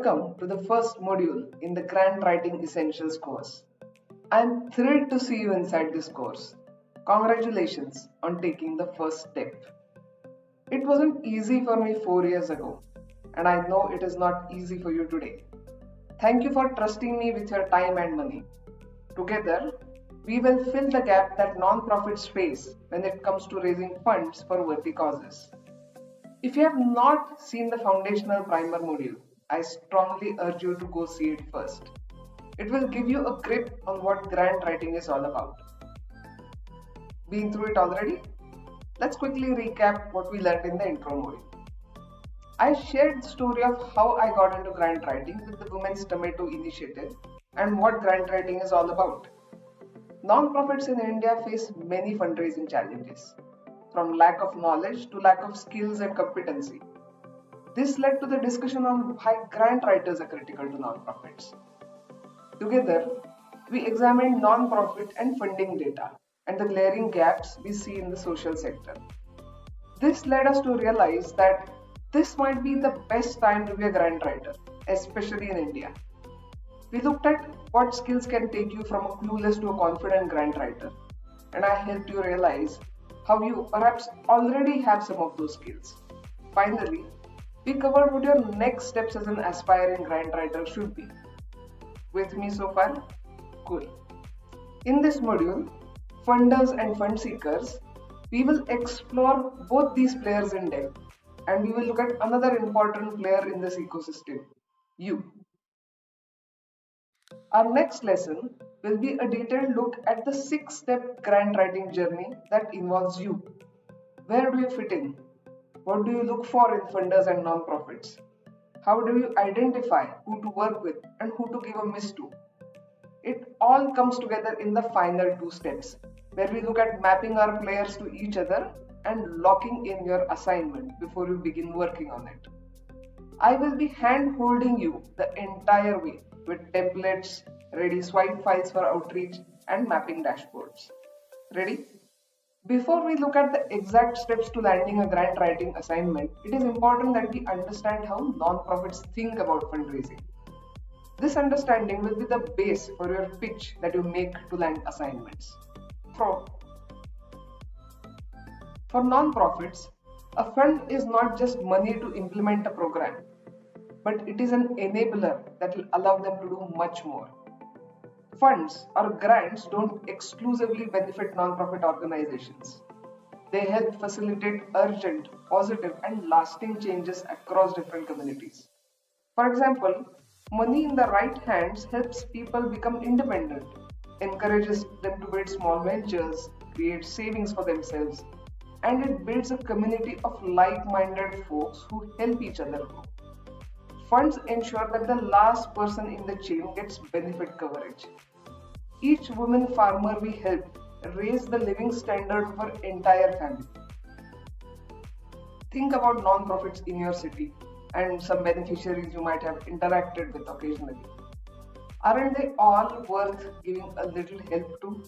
Welcome to the first module in the Grant Writing Essentials course. I am thrilled to see you inside this course. Congratulations on taking the first step. It wasn't easy for me 4 years ago, and I know it is not easy for you today. Thank you for trusting me with your time and money. Together, we will fill the gap that non-profits face when it comes to raising funds for worthy causes. If you have not seen the foundational primer module, I strongly urge you to go see it first. It will give you a grip on what grant writing is all about. Been through it already? Let's quickly recap what we learned in the intro module. I shared the story of how I got into grant writing with the Women's Tomato Initiative and what grant writing is all about. Non-profits in India face many fundraising challenges, from lack of knowledge to lack of skills and competency. This led to the discussion on why grant writers are critical to non-profits. Together, we examined non-profit and funding data and the glaring gaps we see in the social sector. This led us to realize that this might be the best time to be a grant writer, especially in India. We looked at what skills can take you from a clueless to a confident grant writer, and I helped you realize how you perhaps already have some of those skills. Finally, we covered what your next steps as an aspiring grant writer should be. With me so far? Cool. In this module, funders and fund seekers, we will explore both these players in depth, and we will look at another important player in this ecosystem, you. Our next lesson will be a detailed look at the 6-step grant writing journey that involves you. Where do you fit in? What do you look for in funders and non-profits? How do you identify who to work with and who to give a miss to? It all comes together in the final 2 steps, where we look at mapping our players to each other and locking in your assignment before you begin working on it. I will be hand-holding you the entire way with templates, ready swipe files for outreach, and mapping dashboards. Ready? Before we look at the exact steps to landing a grant writing assignment, it is important that we understand how non-profits think about fundraising. This understanding will be the base for your pitch that you make to land assignments. For non-profits, a fund is not just money to implement a program, but it is an enabler that will allow them to do much more. Funds or grants don't exclusively benefit non-profit organizations. They help facilitate urgent, positive, and lasting changes across different communities. For example, money in the right hands helps people become independent, encourages them to build small ventures, create savings for themselves, and it builds a community of like-minded folks who help each other grow. Funds ensure that the last person in the chain gets benefit coverage. Each woman farmer we help raise the living standard of our entire family. Think about non-profits in your city and some beneficiaries you might have interacted with occasionally. Aren't they all worth giving a little help to?